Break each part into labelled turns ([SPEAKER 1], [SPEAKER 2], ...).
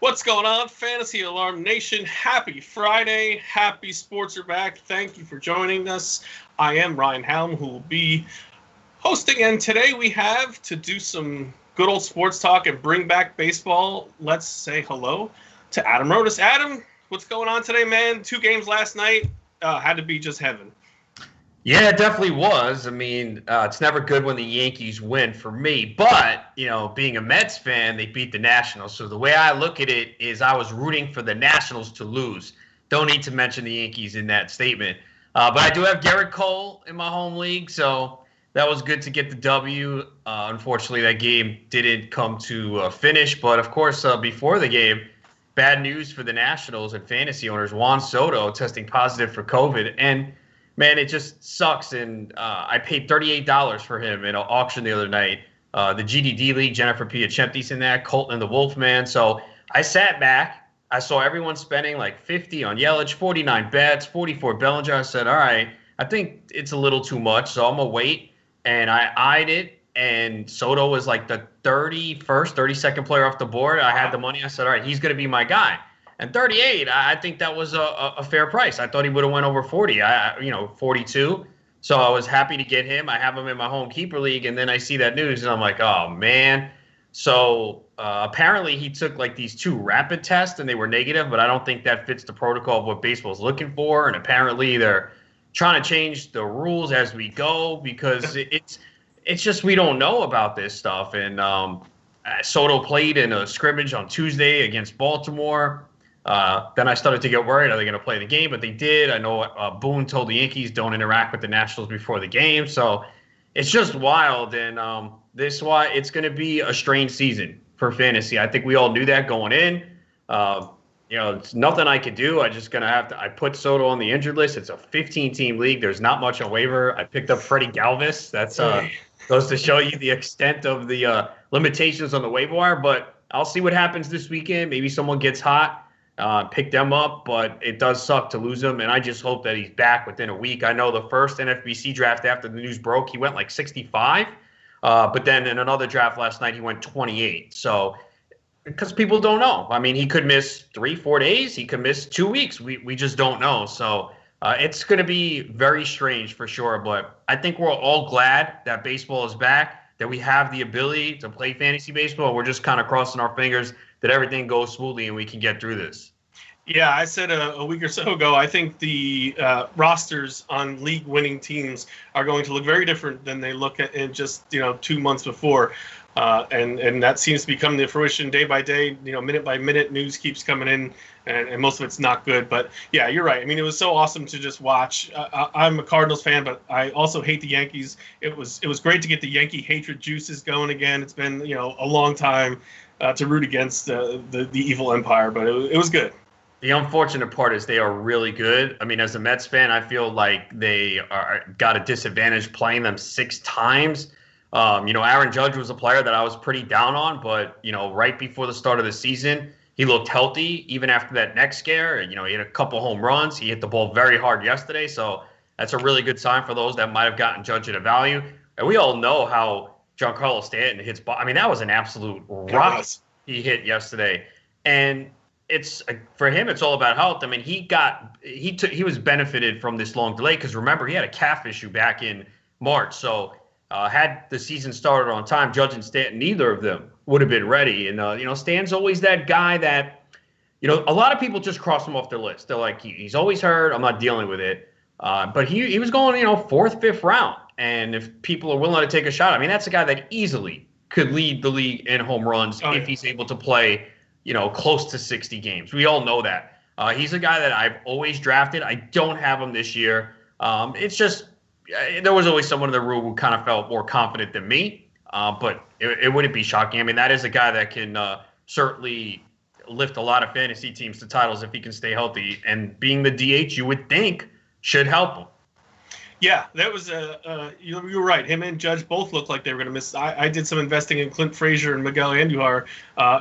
[SPEAKER 1] What's going on, Fantasy Alarm Nation? Happy Friday. Happy sports are back. Thank you for joining us. I am Ryan Hallam, who will be hosting, and today we have to do some good old sports talk and bring back baseball. Let's say hello to Adam Ronis. Adam, what's going on today, man? 2 games last night. Had to be just heaven.
[SPEAKER 2] Yeah, it definitely was. I mean, it's never good when the Yankees win for me. But, being a Mets fan, they beat the Nationals. So the way I look at it is I was rooting for the Nationals to lose. Don't need to mention the Yankees in that statement. But I do have Garrett Cole in my home league, so that was good to get the W. Unfortunately, that game didn't come to a finish. But, of course, before the game, bad news for the Nationals and fantasy owners. Juan Soto testing positive for COVID. And man, it just sucks, and I paid $38 for him in an auction the other night. The GDD League, Jennifer Piacenti's in that, Colton and the Wolfman. So I sat back. I saw everyone spending like 50 on Yelich, 49 Betts, 44 Bellinger. I said, all right, I think it's a little too much, so I'm going to wait. And I eyed it, and Soto was like the 32nd player off the board. I had the money. I said, all right, he's going to be my guy. And 38, I think that was a fair price. I thought he would have went over 40, 42. So I was happy to get him. I have him in my home keeper league, and then I see that news, and I'm like, oh, man. So apparently he took like these 2 rapid tests, and they were negative, but I don't think that fits the protocol of what baseball's looking for. And apparently they're trying to change the rules as we go because it's just we don't know about this stuff. And Soto played in a scrimmage on Tuesday against Baltimore. Then I started to get worried. Are they going to play the game? But they did. I know Boone told the Yankees don't interact with the Nationals before the game. So it's just wild. And it's going to be a strange season for fantasy. I think we all knew that going in. It's nothing I could do. I just going to have to – I put Soto on the injured list. It's a 15-team league. There's not much on waiver. I picked up Freddie Galvis. That's goes to show you the extent of the limitations on the waiver wire. But I'll see what happens this weekend. Maybe someone gets hot. Pick them up, but it does suck to lose him, and I just hope that he's back within a week. I know the first NFBC draft after the news broke, he went like 65, but then in another draft last night, he went 28. So because people don't know. I mean, he could miss 3-4 days. He could miss 2 weeks. We just don't know. So it's going to be very strange for sure, but I think we're all glad that baseball is back, that we have the ability to play fantasy baseball. We're just kind of crossing our fingers that everything goes smoothly and we can get through this.
[SPEAKER 1] Yeah, I said a week or so ago, I think the rosters on league-winning teams are going to look very different than they look at in just 2 months before, and that seems to be coming to fruition day by day. Minute by minute, news keeps coming in, and most of it's not good. But yeah, you're right. I mean, it was so awesome to just watch. I'm a Cardinals fan, but I also hate the Yankees. It was great to get the Yankee hatred juices going again. It's been a long time to root against the evil empire, but it was good.
[SPEAKER 2] The unfortunate part is they are really good. I mean, as a Mets fan, I feel like they got a disadvantage playing them 6 times. Aaron Judge was a player that I was pretty down on, but, right before the start of the season, he looked healthy even after that neck scare. He had a couple home runs. He hit the ball very hard yesterday, so that's a really good sign for those that might have gotten Judge at a value. And we all know how Giancarlo Stanton hits ball. I mean, that was an absolute rock he hit yesterday. And it's for him, it's all about health. I mean, he was benefited from this long delay because remember, he had a calf issue back in March. So had the season started on time, Judge and Stanton, neither of them would have been ready. And, Stan's always that guy that, a lot of people just cross him off their list. They're like, he's always hurt. I'm not dealing with it. But he was going, 4th, 5th round. And if people are willing to take a shot, I mean, that's a guy that easily could lead the league in home runs if he's able to play, close to 60 games. We all know that. He's a guy that I've always drafted. I don't have him this year. It's just there was always someone in the room who kind of felt more confident than me. But it wouldn't be shocking. I mean, that is a guy that can certainly lift a lot of fantasy teams to titles if he can stay healthy. And being the DH, you would think, should help him.
[SPEAKER 1] Yeah, that was you were right. Him and Judge both looked like they were going to miss. I did some investing in Clint Frazier and Miguel Andujar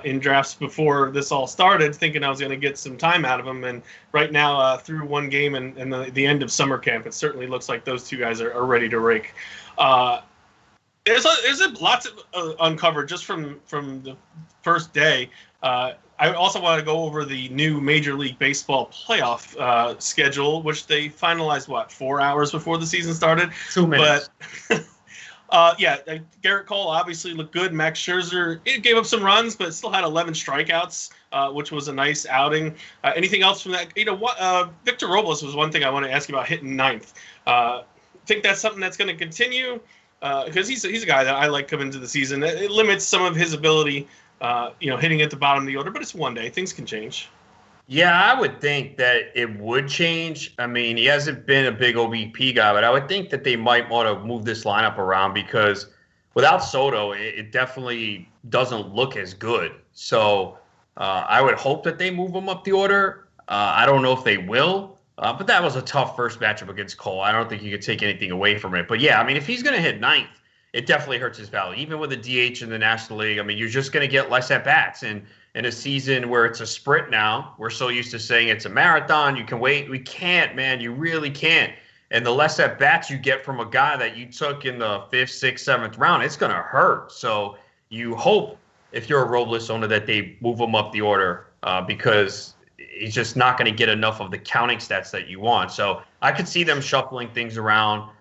[SPEAKER 1] in drafts before this all started, thinking I was going to get some time out of them. And right now, through one game and the end of summer camp, it certainly looks like those 2 guys are ready to rake. There's lots of uncovered just from the first day. I also want to go over the new Major League Baseball playoff schedule, which they finalized, 4 hours before the season started?
[SPEAKER 2] 2 minutes.
[SPEAKER 1] But Garrett Cole obviously looked good. Max Scherzer, it gave up some runs, but still had 11 strikeouts, which was a nice outing. Anything else from that? Victor Robles was one thing I want to ask you about hitting ninth. Think that's something that's going to continue? Because he's a guy that I like coming into the season. It limits some of his ability, hitting at the bottom of the order, but it's one day. Things can change.
[SPEAKER 2] Yeah, I would think that it would change. I mean, he hasn't been a big OBP guy, but I would think that they might want to move this lineup around because without Soto, it definitely doesn't look as good. So I would hope that they move him up the order. I don't know if they will, but that was a tough first matchup against Cole. I don't think you could take anything away from it. But yeah, I mean, if he's going to hit ninth, it definitely hurts his value. Even with a DH in the National League, I mean, you're just going to get less at-bats. And in a season where it's a sprint now, we're so used to saying it's a marathon. You can wait. We can't, man. You really can't. And the less at-bats you get from a guy that you took in the 5th, 6th, 7th round, it's going to hurt. So you hope, if you're a Robles owner, that they move him up the order because he's just not going to get enough of the counting stats that you want. So I could see them shuffling things around.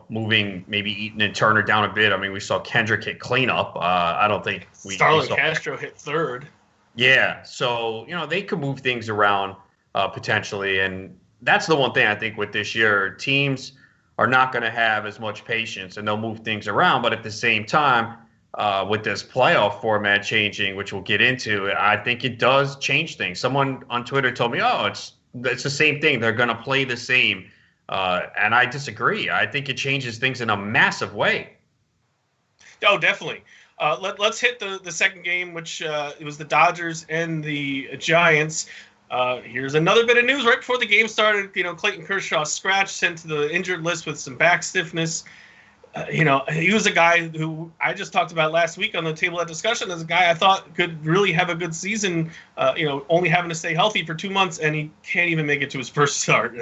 [SPEAKER 2] Moving maybe Eaton and Turner down a bit. I mean, we saw Kendrick hit cleanup. I don't think
[SPEAKER 1] Starlin Castro hit third.
[SPEAKER 2] Yeah, so they could move things around potentially, and that's the one thing I think with this year, teams are not going to have as much patience, and they'll move things around. But at the same time, with this playoff format changing, which we'll get into, I think it does change things. Someone on Twitter told me, "Oh, it's the same thing. They're going to play the same." And I disagree. I think it changes things in a massive way.
[SPEAKER 1] Oh, definitely. Let's hit the second game, which it was the Dodgers and the Giants. Here's another bit of news right before the game started. Clayton Kershaw scratched, sent to the injured list with some back stiffness. He was a guy who I just talked about last week on the Table of Discussion as a guy I thought could really have a good season, only having to stay healthy for 2 months, and he can't even make it to his first start.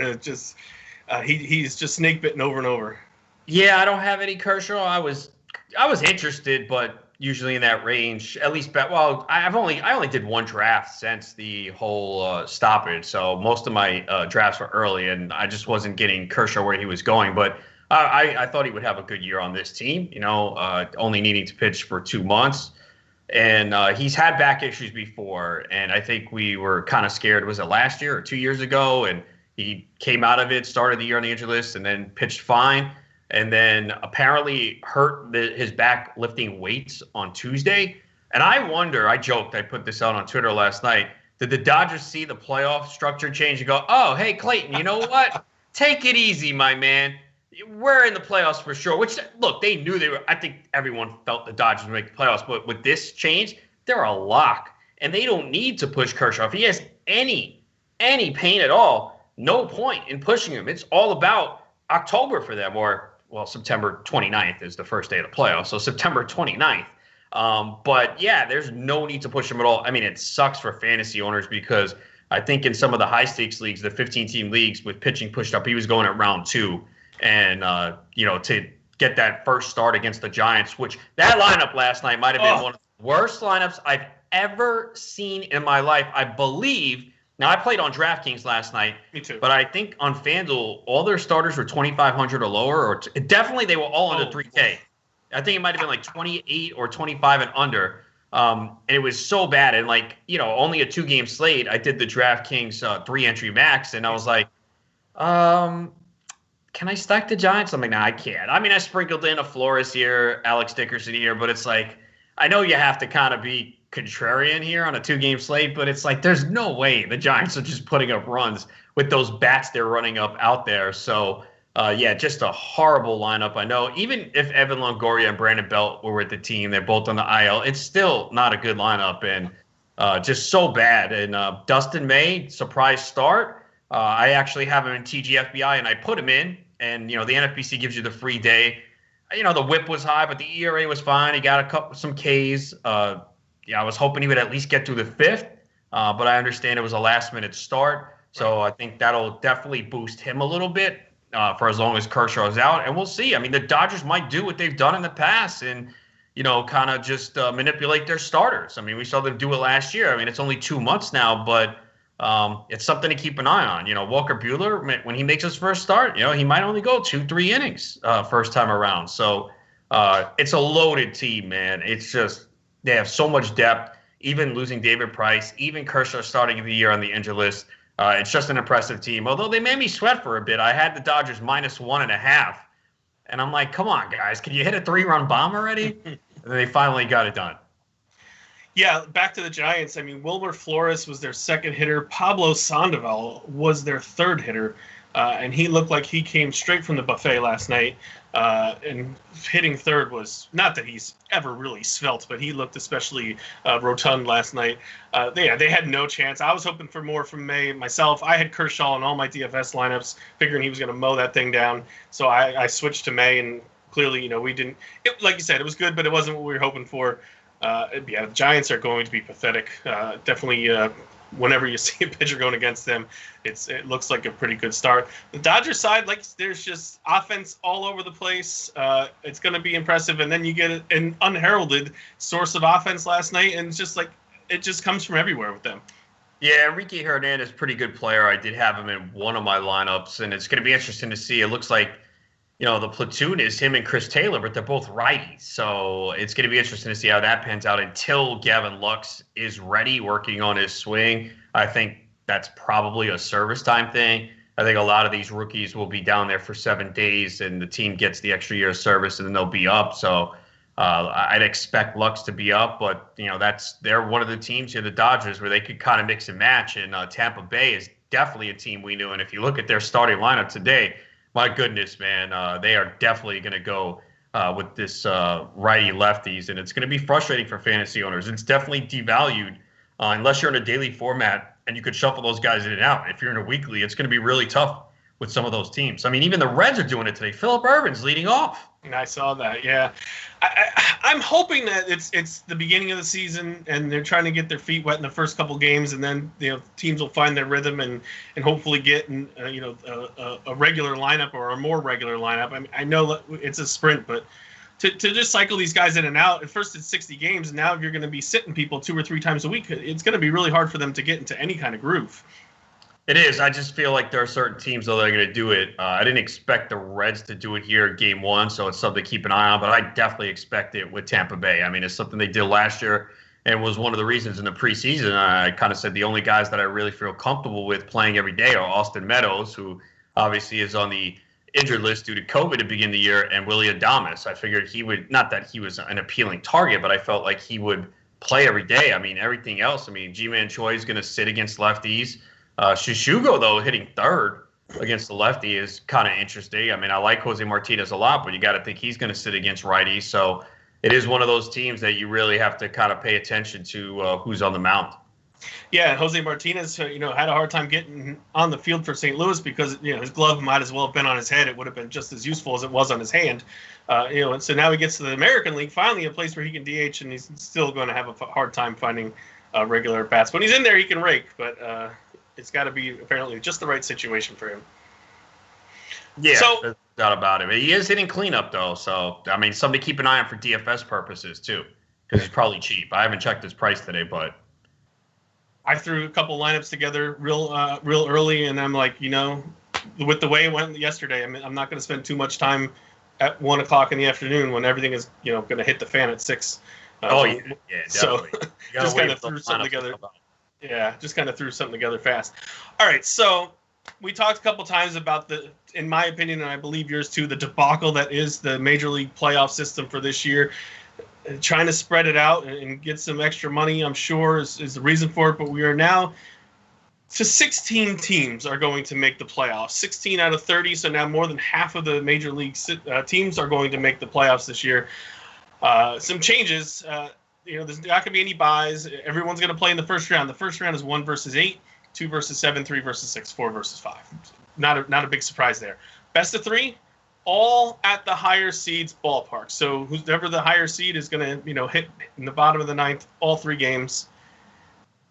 [SPEAKER 1] He's just snake bitten over and over.
[SPEAKER 2] Yeah, I don't have any Kershaw. I was interested, but usually in that range. At least, I only did one draft since the whole stoppage, so most of my drafts were early, and I just wasn't getting Kershaw where he was going. But I thought he would have a good year on this team. Only needing to pitch for 2 months. And he's had back issues before, and I think we were kind of scared. Was it last year or 2 years ago? And he came out of it, started the year on the injured list, and then pitched fine. And then apparently hurt his back lifting weights on Tuesday. And I joked, I put this out on Twitter last night. Did the Dodgers see the playoff structure change and go, "Oh, hey, Clayton, you know what? Take it easy, my man. We're in the playoffs for sure." Which, look, they knew they were. I think everyone felt the Dodgers would make the playoffs. But with this change, they're a lock. And they don't need to push Kershaw. If he has any pain at all, no point in pushing him. It's all about October for them, September 29th is the first day of the playoffs, so September 29th. But yeah, there's no need to push him at all. I mean, it sucks for fantasy owners because I think in some of the high-stakes leagues, the 15-team leagues with pitching pushed up, he was going at round 2. And, to get that first start against the Giants, which that lineup last night might have been one of the worst lineups I've ever seen in my life, I believe. Now, I played on DraftKings last night.
[SPEAKER 1] Me too.
[SPEAKER 2] But I think on FanDuel, all their starters were 2,500 or lower, or definitely they were all under 3K. I think it might have been like 28 or 25 and under. And it was so bad. And only a 2-game slate. I did the DraftKings 3-entry max, and I was like, can I stack the Giants? I'm like, nah, I can't. I mean, I sprinkled in a Flores here, Alex Dickerson here, but it's like, I know you have to kind of be contrarian here on a 2-game slate, but it's like there's no way the Giants are just putting up runs with those bats they're running up out there. So just a horrible lineup. I know even if Evan Longoria and Brandon Belt were with the team, they're both on the IL, it's still not a good lineup and just so bad. And Dustin May, surprise start. I actually have him in TGFBI and I put him in, and the NFBC gives you the free day. The whip was high, but the ERA was fine. He got some Ks. I was hoping he would at least get through the 5th, but I understand it was a last-minute start. So I think that'll definitely boost him a little bit for as long as Kershaw is out. And we'll see. I mean, the Dodgers might do what they've done in the past and, kind of just manipulate their starters. I mean, we saw them do it last year. I mean, it's only 2 months now, but it's something to keep an eye on. Walker Buehler, when he makes his first start, he might only go 2-3 innings first time around. So it's a loaded team, man. It's just they have so much depth. Even losing David Price, even Kershaw starting the year on the injured list. It's just an impressive team. Although they made me sweat for a bit. I had the Dodgers -1.5. And I'm like, come on, guys. Can you hit a 3-run bomb already? And they finally got it done.
[SPEAKER 1] Yeah, back to the Giants. I mean, Wilmer Flores was their second hitter. Pablo Sandoval was their third hitter. And he looked like he came straight from the buffet last night. And hitting third was not that he's ever really svelte, but he looked especially rotund last night. They had no chance. I was hoping for more from May myself. I had Kershaw in all my DFS lineups, figuring he was going to mow that thing down. So I switched to May, and clearly, we didn't. Like you said, it was good, but it wasn't what we were hoping for. The Giants are going to be pathetic. Definitely. Whenever you see a pitcher going against them, it looks like a pretty good start. The Dodgers side, there's just offense all over the place. It's going to be impressive, and then you get an unheralded source of offense last night, and it's just it just comes from everywhere with them.
[SPEAKER 2] Yeah, Enrique Hernandez, pretty good player. I did have him in one of my lineups, and it's going to be interesting to see. It looks like the platoon is him and Chris Taylor, but they're both righties. So it's going to be interesting to see how that pans out until Gavin Lux is ready working on his swing. I think that's probably a service time thing. I think a lot of these rookies will be down there for 7 days, and the team gets the extra year of service, and then they'll be up. So I'd expect Lux to be up, but they're one of the teams here, the Dodgers, where they could kind of mix and match. And Tampa Bay is definitely a team we knew. And if you look at their starting lineup today, my goodness, man, they are definitely going to go with this righty-lefties, and it's going to be frustrating for fantasy owners. It's definitely devalued unless you're in a daily format and you could shuffle those guys in and out. If you're in a weekly, it's going to be really tough with some of those teams. I mean, even the Reds are doing it today. Phillip Ervin's leading off.
[SPEAKER 1] I saw that, yeah. I'm hoping that it's the beginning of the season and they're trying to get their feet wet in the first couple games, and then teams will find their rhythm and hopefully get a regular lineup or a more regular lineup. I mean, I know it's a sprint, but to just cycle these guys in and out. At first it's 60 games, and now if you're going to be sitting people 2 or 3 times a week, it's going to be really hard for them to get into any kind of groove.
[SPEAKER 2] It is. I just feel like there are certain teams, though, that are going to do it. I didn't expect the Reds to do it here in Game 1, so it's something to keep an eye on. But I definitely expect it with Tampa Bay. I mean, it's something they did last year and was one of the reasons in the preseason. I kind of said the only guys that I really feel comfortable with playing every day are Austin Meadows, who obviously is on the injured list due to COVID to begin the year, and Willy Adames. I figured he would – not that he was an appealing target, but I felt like he would play every day. I mean, everything else. I mean, G-Man Choi is going to sit against lefties. Shishugo, though, hitting third against the lefty is kind of interesting. I mean, I like Jose Martinez a lot, but you got to think he's going to sit against righties. So it is one of those teams that you really have to kind of pay attention to who's on the mound.
[SPEAKER 1] Yeah, Jose Martinez, had a hard time getting on the field for St. Louis because, his glove might as well have been on his head. It would have been just as useful as it was on his hand. And so now he gets to the American League, finally a place where he can DH, and he's still going to have a hard time finding regular bats. When he's in there, he can rake, but it's got to be apparently just the right situation for him.
[SPEAKER 2] Yeah, there's no doubt about it. He is hitting cleanup, though. So, I mean, something to keep an eye on for DFS purposes, too, because he's probably cheap. I haven't checked his price today, but
[SPEAKER 1] I threw a couple lineups together real early, and I'm like, with the way it went yesterday, I'm not going to spend too much time at 1 o'clock in the afternoon when everything is, going to hit the fan at 6.
[SPEAKER 2] Yeah, definitely.
[SPEAKER 1] So just kind of threw something together. Yeah, just kind of threw something together fast. All right, so we talked a couple times about in my opinion, and I believe yours too, the debacle that is the Major League playoff system for this year. Trying to spread it out and get some extra money, I'm sure, is the reason for it. But we are now to 16 teams are going to make the playoffs. 16 out of 30, so now more than half of the Major League teams are going to make the playoffs this year. Some changes. There's not going to be any buys. Everyone's going to play in the first round. The first round is 1 versus 8, 2 versus 7, 3 versus 6, 4 versus 5. Not a big surprise there. Best of 3, all at the higher seeds ballpark. So whoever the higher seed is going to, hit in the bottom of the ninth, all 3 games.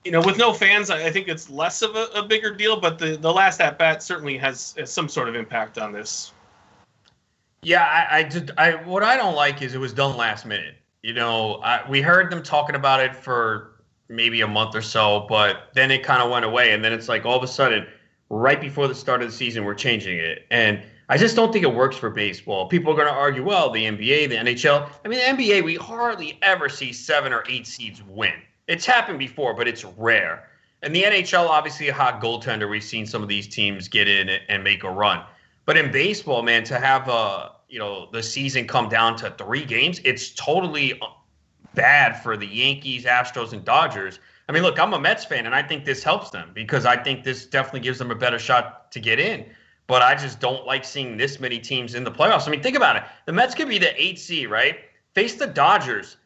[SPEAKER 1] With no fans, I think it's less of a bigger deal, but the last at bat certainly has some sort of impact on this.
[SPEAKER 2] Yeah, what I don't like is it was done last minute. we heard them talking about it for maybe a month or so, but then it kind of went away. And then it's like all of a sudden, right before the start of the season, we're changing it. And I just don't think it works for baseball. People are going to argue, well, the NBA, the NHL. I mean, the NBA, we hardly ever see 7 or 8 seeds win. It's happened before, but it's rare. And the NHL, obviously a hot goaltender. We've seen some of these teams get in and make a run. But in baseball, man, to have the season come down to 3 games, it's totally bad for the Yankees, Astros, and Dodgers. I mean, look, I'm a Mets fan, and I think this helps them because I think this definitely gives them a better shot to get in. But I just don't like seeing this many teams in the playoffs. I mean, think about it. The Mets could be the 8th seed, right? Face the Dodgers.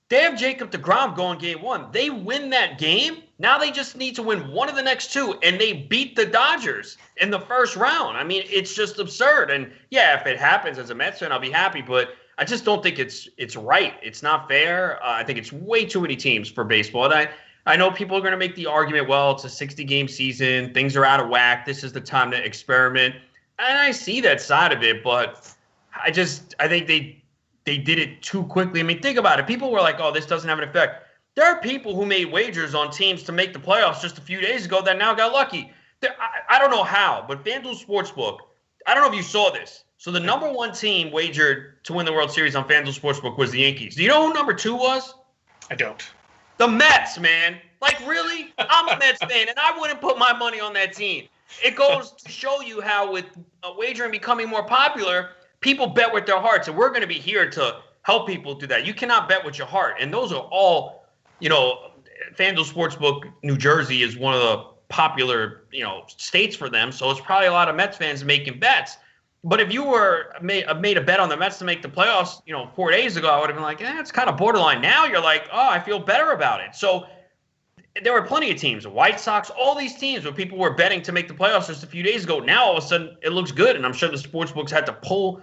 [SPEAKER 2] They have Jacob deGrom going game 1. They win that game. Now they just need to win one of the next 2, and they beat the Dodgers in the first round. I mean, it's just absurd. And, yeah, if it happens as a Mets fan, I'll be happy. But I just don't think it's right. It's not fair. I think it's way too many teams for baseball. And I know people are going to make the argument, well, it's a 60-game season. Things are out of whack. This is the time to experiment. And I see that side of it, but I think they did it too quickly. I mean, think about it. People were like, oh, this doesn't have an effect. There are people who made wagers on teams to make the playoffs just a few days ago that now got lucky. I don't know how, but FanDuel Sportsbook, I don't know if you saw this. So the number 1 team wagered to win the World Series on FanDuel Sportsbook was the Yankees. Do you know who number 2 was?
[SPEAKER 1] I don't.
[SPEAKER 2] The Mets, man. Like, really? I'm a Mets fan, and I wouldn't put my money on that team. It goes to show you how with wagering becoming more popular, people bet with their hearts, and we're going to be here to help people do that. You cannot bet with your heart, and those are all, FanDuel Sportsbook, New Jersey is one of the popular, states for them, so it's probably a lot of Mets fans making bets. But if you made a bet on the Mets to make the playoffs, 4 days ago, I would have been like, it's kind of borderline. Now you're like, oh, I feel better about it. So there were plenty of teams, White Sox, all these teams where people were betting to make the playoffs just a few days ago. Now all of a sudden it looks good, and I'm sure the sports books had to pull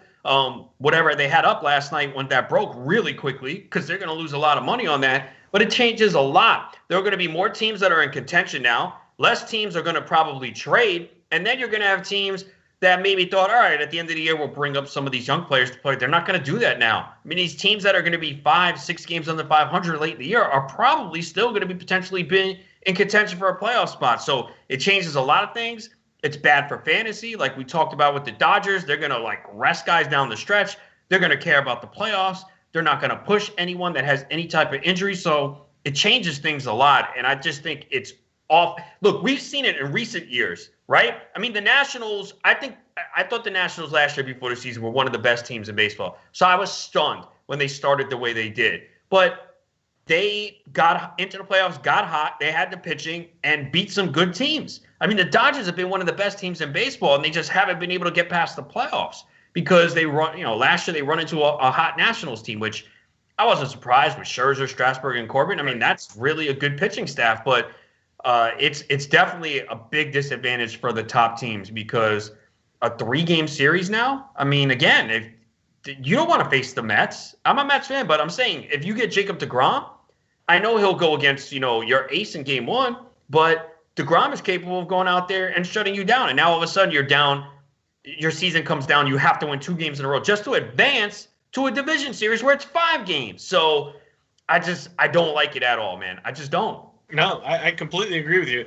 [SPEAKER 2] whatever they had up last night when that broke really quickly because they're going to lose a lot of money on that. But it changes a lot. There are going to be more teams that are in contention now. Less teams are going to probably trade, and then you're going to have teams that maybe thought, all right, at the end of the year, we'll bring up some of these young players to play. They're not going to do that now. I mean, these teams that are going to be 5-6 games under 500 late in the year are probably still going to be potentially being in contention for a playoff spot. So it changes a lot of things. It's bad for fantasy. Like we talked about with the Dodgers, they're going to rest guys down the stretch. They're going to care about the playoffs. They're not going to push anyone that has any type of injury. So it changes things a lot. And I just think it's off. Look, we've seen it in recent years, right? I mean, the Nationals, I thought the Nationals last year before the season were one of the best teams in baseball. So I was stunned when they started the way they did. But they got into the playoffs, got hot, they had the pitching, and beat some good teams. I mean, the Dodgers have been one of the best teams in baseball, and they just haven't been able to get past the playoffs because they run, last year they run into a hot Nationals team, which I wasn't surprised with Scherzer, Strasburg, and Corbin. I mean, that's really a good pitching staff, but it's definitely a big disadvantage for the top teams because a 3-game series now. I mean, again, if you don't want to face the Mets, I'm a Mets fan, but I'm saying if you get Jacob deGrom, I know he'll go against your ace in game 1, but deGrom is capable of going out there and shutting you down. And now all of a sudden you're down. Your season comes down. You have to win 2 games in a row just to advance to a division series where it's 5 games. So I don't like it at all, man. I just don't.
[SPEAKER 1] No, I completely agree with you.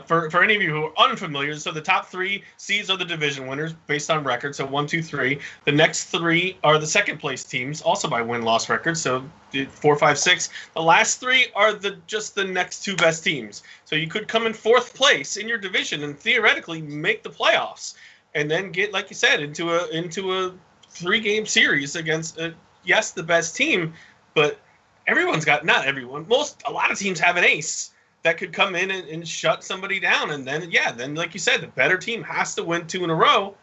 [SPEAKER 1] For any of you who are unfamiliar, so the top 3 seeds are the division winners based on record. So 1, 2, 3. The next 3 are the second place teams, also by win-loss record. So 4, 5, 6. The last 3 are just the next 2 best teams. So you could come in 4th place in your division and theoretically make the playoffs, and then get, like you said, into a 3-game series against yes, the best team, but everyone's got, not everyone, a lot of teams have an ace that could come in and shut somebody down. And then, like you said, the better team has to win 2 in a row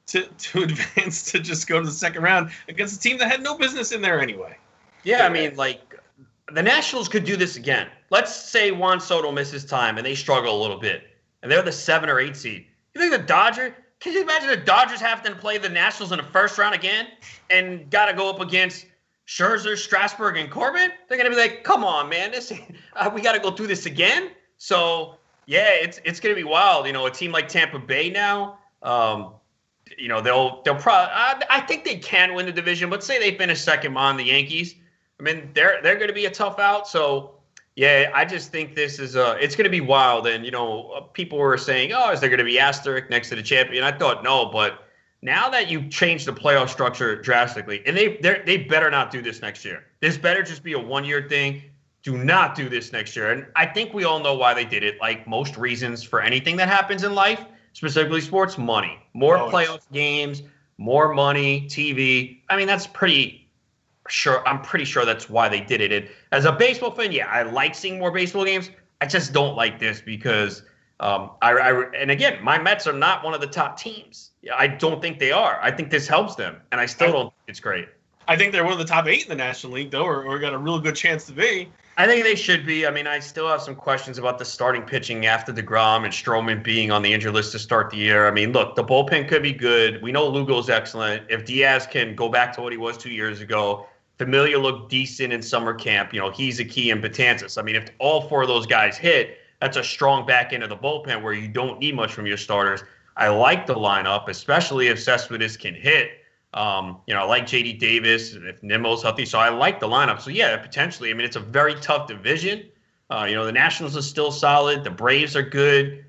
[SPEAKER 1] to advance to just go to the second round against a team that had no business in there anyway.
[SPEAKER 2] Yeah, I mean, the Nationals could do this again. Let's say Juan Soto misses time and they struggle a little bit, and they're the 7 or 8 seed. You think the Dodgers, can you imagine the Dodgers have to play the Nationals in the first round again and got to go up against Scherzer, Strasburg, and Corbin? They're going to be like, come on, man, we got to go through this again. So, yeah, it's going to be wild. A team like Tampa Bay now, they'll probably – I think they can win the division, but say they finish second on the Yankees I mean, they're going to be a tough out. So, yeah, I just think this is it's going to be wild. And, people were saying, oh, is there going to be asterisk next to the champion? I thought no, but now that you've changed the playoff structure drastically, and they better not do this next year. This better just be a one-year thing. Do not do this next year. And I think we all know why they did it. Like most reasons for anything that happens in life, specifically sports, money. More playoff games, more money, TV. I mean, that's pretty sure. I'm pretty sure that's why they did it. And as a baseball fan, yeah, I like seeing more baseball games. I just don't like this because and again, my Mets are not one of the top teams. I don't think they are. I think this helps them, and I still don't think it's great.
[SPEAKER 1] I think they're one of the top 8 in the National League, though, or got a real good chance to be.
[SPEAKER 2] I think they should be. I mean, I still have some questions about the starting pitching after DeGrom and Stroman being on the injured list to start the year. I mean, look, the bullpen could be good. We know Lugo's excellent. If Diaz can go back to what he was 2 years ago, Familia looked decent in summer camp. He's a key in Betances. I mean, if all 4 of those guys hit, that's a strong back end of the bullpen where you don't need much from your starters. I like the lineup, especially if Cespedes can hit. I like J.D. Davis if Nimmo's healthy. So I like the lineup. So, yeah, potentially. I mean, it's a very tough division. The Nationals are still solid. The Braves are good.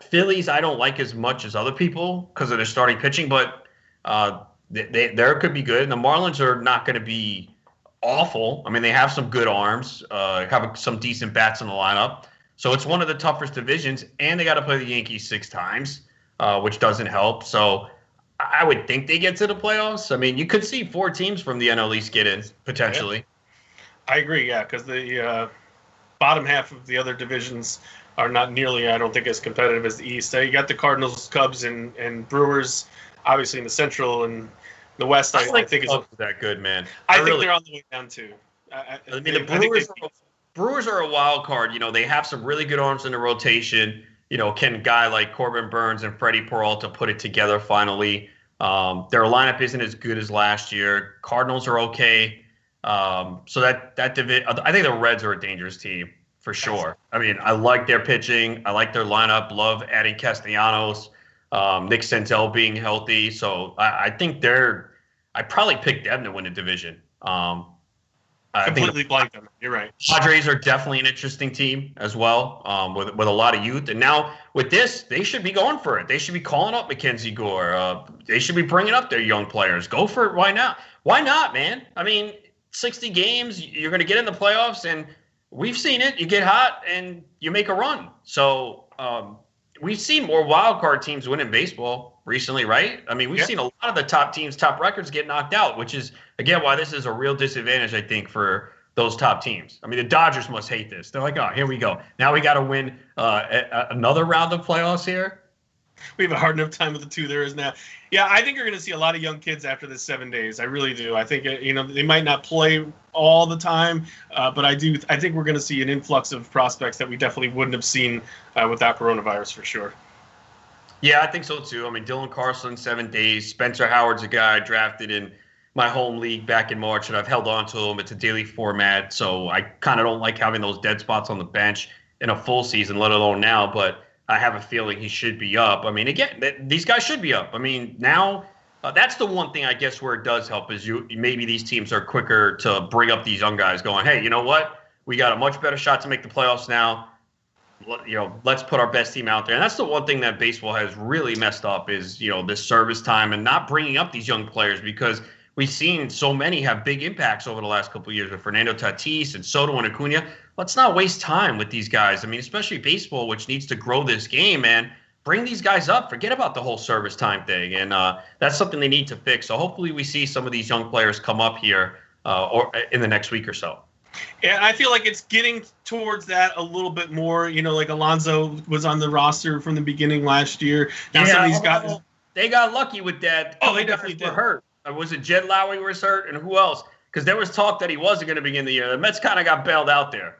[SPEAKER 2] Phillies, I don't like as much as other people because of their starting pitching, but they could be good. And the Marlins are not going to be awful. I mean, they have some good arms, have some decent bats in the lineup. So it's one of the toughest divisions, and they got to play the Yankees 6 times, which doesn't help. So I would think they get to the playoffs. I mean, you could see 4 teams from the NL East get in, potentially.
[SPEAKER 1] I agree, yeah, because the bottom half of the other divisions are not nearly, I don't think, as competitive as the East. You got the Cardinals, Cubs, and Brewers, obviously in the Central, and the West, I think is
[SPEAKER 2] that good, man.
[SPEAKER 1] I think they're on the way down, too.
[SPEAKER 2] I mean, the Brewers are a wild card. They have some really good arms in the rotation. Can a guy like Corbin Burns and Freddie Peralta put it together finally? Their lineup isn't as good as last year. Cardinals are okay. So that I think the Reds are a dangerous team for sure. I mean, I like their pitching. I like their lineup. Love adding Castellanos, Nick Senzel being healthy. So I think I probably picked them to win the division.
[SPEAKER 1] Completely blanked them. You're right.
[SPEAKER 2] Padres are definitely an interesting team as well, with a lot of youth. And now with this, they should be going for it. They should be calling up Mackenzie Gore. They should be bringing up their young players. Go for it. Why not? Why not, man? I mean, 60 games, you're going to get in the playoffs, and we've seen it. You get hot, and you make a run. So we've seen more wild card teams win in baseball recently, right? I mean, we've seen a lot of the top teams, top records get knocked out, which is, again, why this is a real disadvantage, I think, for those top teams. I mean, the Dodgers must hate this. They're like, oh, here we go. Now we got to win another round of playoffs here.
[SPEAKER 1] We have a hard enough time with the 2 there is now. Yeah, I think you're going to see a lot of young kids after this 7 days. I really do. I think, they might not play all the time, but I think we're going to see an influx of prospects that we definitely wouldn't have seen without coronavirus for sure.
[SPEAKER 2] Yeah, I think so too. I mean, Dylan Carlson, 7 days. Spencer Howard's a guy drafted in my home league back in March, and I've held on to him. It's a daily format, so I kind of don't like having those dead spots on the bench in a full season, let alone now, but I have a feeling he should be up. I mean, again, these guys should be up. I mean, now that's the one thing I guess where it does help is maybe these teams are quicker to bring up these young guys going, hey, you know what? We got a much better shot to make the playoffs now. Let's put our best team out there. And that's the one thing that baseball has really messed up is, this service time and not bringing up these young players because we've seen so many have big impacts over the last couple of years with Fernando Tatis and Soto and Acuna. Let's not waste time with these guys. I mean, especially baseball, which needs to grow this game, man. Bring these guys up. Forget about the whole service time thing. And that's something they need to fix. So hopefully we see some of these young players come up here or in the next week or so.
[SPEAKER 1] Yeah, I feel like it's getting towards that a little bit more. Like Alonso was on the roster from the beginning last year. Now some of these guys,
[SPEAKER 2] they got lucky with that.
[SPEAKER 1] Oh, they definitely did.
[SPEAKER 2] Were hurt. Was it Jed Lowry was hurt, and who else? Because there was talk that he wasn't going to begin the year. The Mets kind of got bailed out there.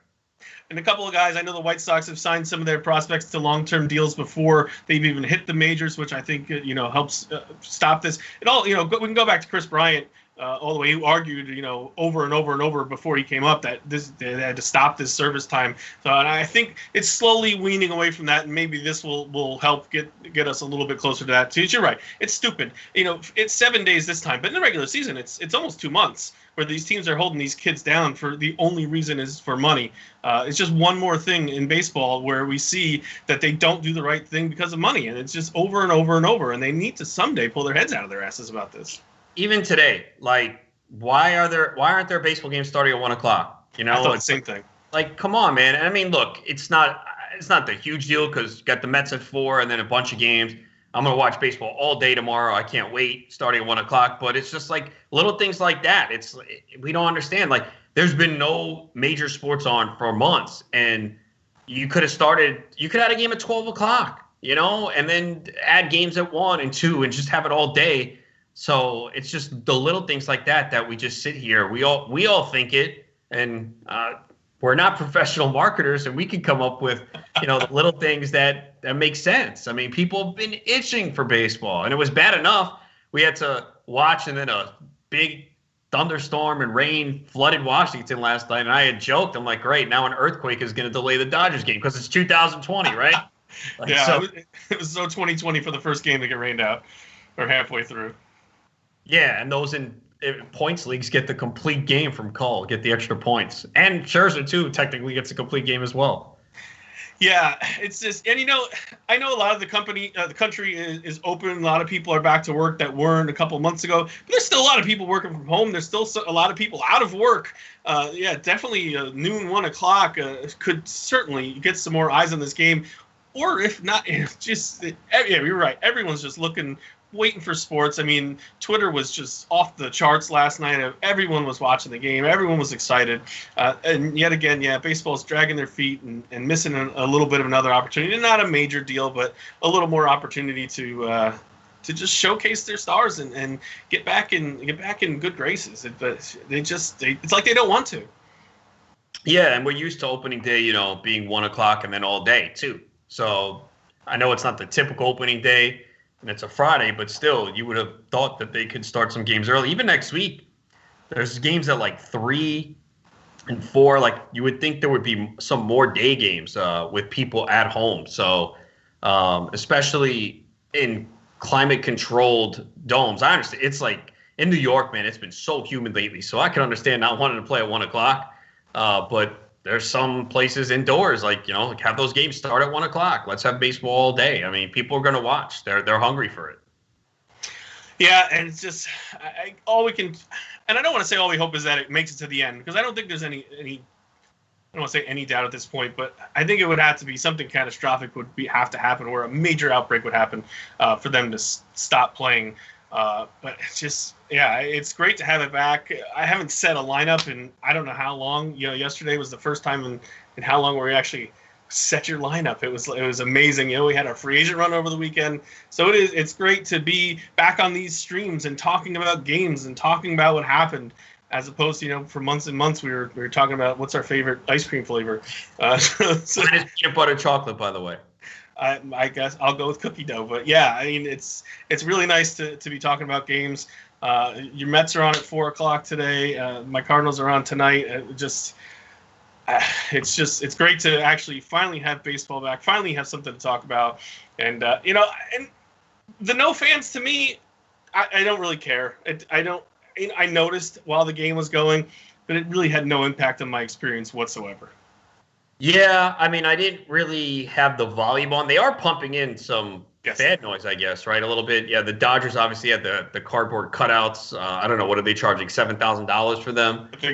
[SPEAKER 1] And a couple of guys, I know the White Sox have signed some of their prospects to long-term deals before they've even hit the majors, which I think helps stop this. It all we can go back to Chris Bryant. all the way, who argued, over and over and over before he came up that they had to stop this service time. So, and I think it's slowly weaning away from that, and maybe this will help get us a little bit closer to that too. You're right. It's stupid. It's 7 days this time, but in the regular season, it's almost 2 months where these teams are holding these kids down for the only reason is for money. It's just one more thing in baseball where we see that they don't do the right thing because of money, and it's just over and over and over, and they need to someday pull their heads out of their asses about this.
[SPEAKER 2] Even today, like, why aren't there baseball games starting at 1 o'clock?
[SPEAKER 1] I thought the same thing.
[SPEAKER 2] Like, come on, man. I mean, look, it's not the huge deal because you got the Mets at 4 and then a bunch of games. I'm going to watch baseball all day tomorrow. I can't wait, starting at 1 o'clock. But it's just like little things like that. We don't understand. Like, there's been no major sports on for months. And you could have had a game at 12 o'clock, and then add games at 1 and 2 and just have it all day. So it's just the little things like that we just sit here. We all think it. And we're not professional marketers, and we can come up with, the little things that make sense. I mean, people have been itching for baseball, and it was bad enough we had to watch, and then a big thunderstorm and rain flooded Washington last night. And I had joked, I'm like, great, now an earthquake is going to delay the Dodgers game because it's 2020, right?
[SPEAKER 1] Yeah, so, it was so 2020 for the first game to get rained out, or halfway through.
[SPEAKER 2] Yeah, and those in points leagues get the complete game from Cole, get the extra points. And Scherzer, too, technically gets a complete game as well.
[SPEAKER 1] Yeah, it's just, and I know a lot of the country is open. A lot of people are back to work that weren't a couple of months ago. But there's still a lot of people working from home. There's still a lot of people out of work. Definitely noon, 1 o'clock could certainly get some more eyes on this game. Or if not, you're right. Everyone's just waiting for sports. I mean, Twitter was just off the charts last night. Everyone was watching the game. Everyone was excited. And yet again, baseball's dragging their feet and missing a little bit of another opportunity. Not a major deal, but a little more opportunity to just showcase their stars and get back in good graces. But it's like they don't want to.
[SPEAKER 2] Yeah, and we're used to opening day, being 1 o'clock and then all day too. So I know it's not the typical opening day, and it's a Friday, but still, you would have thought that they could start some games early. Even next week, there's games at like 3 and 4. Like, you would think there would be some more day games with people at home. So, especially in climate-controlled domes. I understand. It's like in New York, man, it's been so humid lately. So I can understand not wanting to play at 1 o'clock. But there's some places indoors, like have those games start at 1 o'clock. Let's have baseball all day. I mean, people are going to watch. They're hungry for it.
[SPEAKER 1] Yeah, and it's just all we can, and I don't want to say all we hope is that it makes it to the end, because I don't think there's any. I don't want to say any doubt at this point, but I think it would have to be something catastrophic have to happen, where a major outbreak would happen for them to stop playing. But it's just, it's great to have it back. I haven't set a lineup in I don't know how long. Yesterday was the first time in how long where we actually set your lineup. It was amazing. We had our free agent run over the weekend, so it's great to be back on these streams and talking about games and talking about what happened, as opposed to for months and months we were talking about what's our favorite ice cream flavor.
[SPEAKER 2] So, mine is peanut butter chocolate, by the way.
[SPEAKER 1] I guess I'll go with cookie dough, but yeah, I mean it's really nice to be talking about games. Your Mets are on at 4 o'clock today. My Cardinals are on tonight. It's great to actually finally have baseball back. Finally have something to talk about, and and the no fans, to me, I don't really care. I noticed while the game was going, but it really had no impact on my experience whatsoever.
[SPEAKER 2] Yeah, I mean, I didn't really have the volume on. They are pumping in some fan noise, I guess, right? A little bit. Yeah, the Dodgers obviously had the cardboard cutouts. I don't know, what are they charging? $7,000 for them? I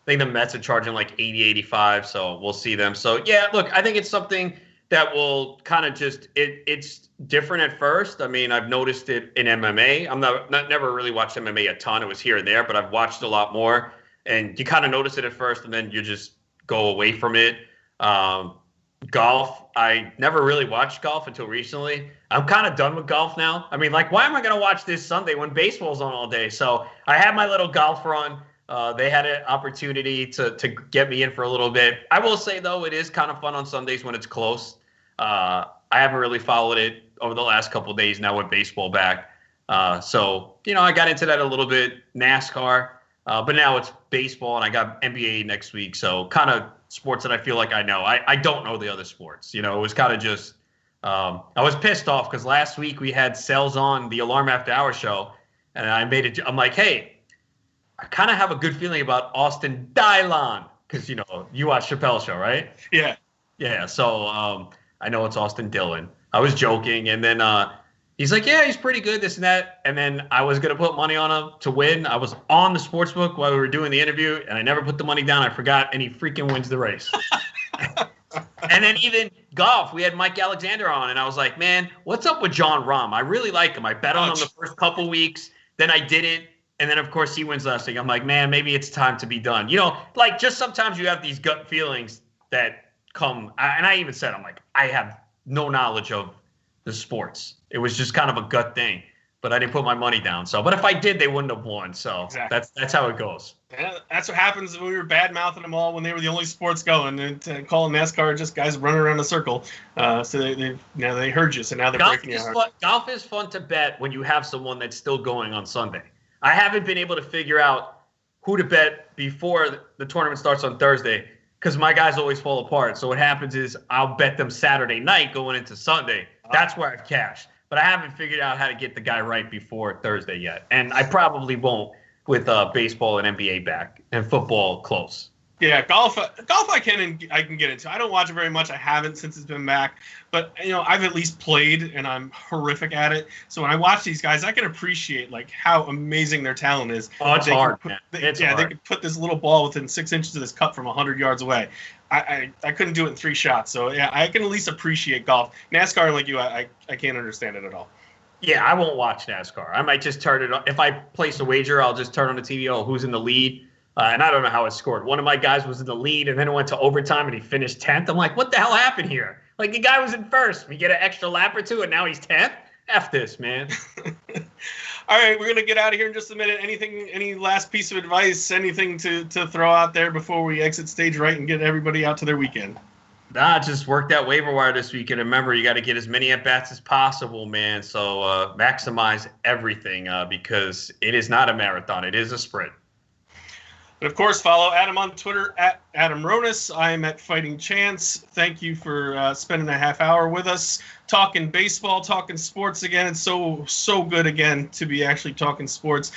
[SPEAKER 2] think the Mets are charging like $80,000, $85,000, so we'll see them. So, yeah, look, I think it's something that will kind of just it's different at first. I mean, I've noticed it in MMA. I'm never really watched MMA a ton. It was here and there, but I've watched a lot more. And you kind of notice it at first, and then you just go away from it. Golf, I never really watched golf until recently. I'm kind of done with golf now. I mean, like, why am I going to watch this Sunday when baseball's on all day? So I had my little golf run. They had an opportunity to get me in for a little bit. I will say, though, it is kind of fun on Sundays when it's close. I haven't really followed it over the last couple of days now with baseball back. So, I got into that a little bit, NASCAR, but now it's baseball and I got NBA next week. So kind of sports that I feel like I know. I don't know the other sports. It was kind of just, I was pissed off because last week we had Sales on the Alarm After Hour show and I'm like, hey, I kind of have a good feeling about Austin Dillon because, you watch Chappelle's show, right?
[SPEAKER 1] Yeah.
[SPEAKER 2] Yeah. So I know it's Austin Dillon. I was joking. And then he's like, yeah, he's pretty good, this and that. And then I was going to put money on him to win. I was on the sports book while we were doing the interview, and I never put the money down. I forgot, and he freaking wins the race. And then even golf, we had Mike Alexander on, and I was like, man, what's up with John Rahm? I really like him. I bet on him the first couple weeks. Then I didn't. And then, of course, he wins last week. I'm like, man, maybe it's time to be done. Just sometimes you have these gut feelings that come. And I even said, I'm like, I have no knowledge of the sports. It was just kind of a gut thing, but I didn't put my money down. So, but if I did, they wouldn't have won. So
[SPEAKER 1] exactly.
[SPEAKER 2] That's how it goes.
[SPEAKER 1] Yeah, that's what happens when we were bad mouthing them all when they were the only sports going, and calling NASCAR just guys running around a circle. So they heard you. So now they're breaking your heart.
[SPEAKER 2] Golf is fun to bet when you have someone that's still going on Sunday. I haven't been able to figure out who to bet before the tournament starts on Thursday because my guys always fall apart. So what happens is I'll bet them Saturday night going into Sunday. That's where I've cashed. But I haven't figured out how to get the guy right before Thursday yet. And I probably won't with baseball and NBA back and football close.
[SPEAKER 1] Yeah, golf I can get into. I don't watch it very much. I haven't since it's been back. But, I've at least played, and I'm horrific at it. So when I watch these guys, I can appreciate, how amazing their talent is.
[SPEAKER 2] Oh, it's hard,
[SPEAKER 1] man.
[SPEAKER 2] It's
[SPEAKER 1] hard. They could put this little ball within 6 inches of this cup from 100 yards away. I couldn't do it in 3 shots. So, yeah, I can at least appreciate golf. NASCAR, like you, I can't understand it at all.
[SPEAKER 2] Yeah, I won't watch NASCAR. I might just turn it on. If I place a wager, I'll just turn on the TV. Oh, who's in the lead? And I don't know how it scored. One of my guys was in the lead, and then it went to overtime, and he finished 10th. I'm like, what the hell happened here? Like, the guy was in first. We get an extra lap or two, and now he's 10th? F this, man.
[SPEAKER 1] All right, we're going to get out of here in just a minute. Any last piece of advice, anything to throw out there before we exit stage right and get everybody out to their weekend?
[SPEAKER 2] Nah, just work that waiver wire this weekend. Remember, you got to get as many at-bats as possible, man. So maximize everything because it is not a marathon. It is a sprint.
[SPEAKER 1] And, of course, follow Adam on Twitter at Adam Ronis. I'm at Fighting Chance. Thank you for spending a half hour with us talking baseball, talking sports again. It's so good again to be actually talking sports.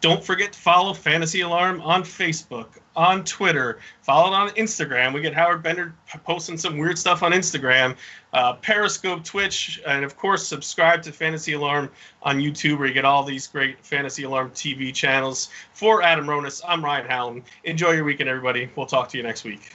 [SPEAKER 1] Don't forget to follow Fantasy Alarm on Facebook, on Twitter. Follow it on Instagram. We get Howard Bender posting some weird stuff on Instagram, Periscope, Twitch, and, of course, subscribe to Fantasy Alarm on YouTube where you get all these great Fantasy Alarm TV channels. For Adam Ronis, I'm Ryan Hallam. Enjoy your weekend, everybody. We'll talk to you next week.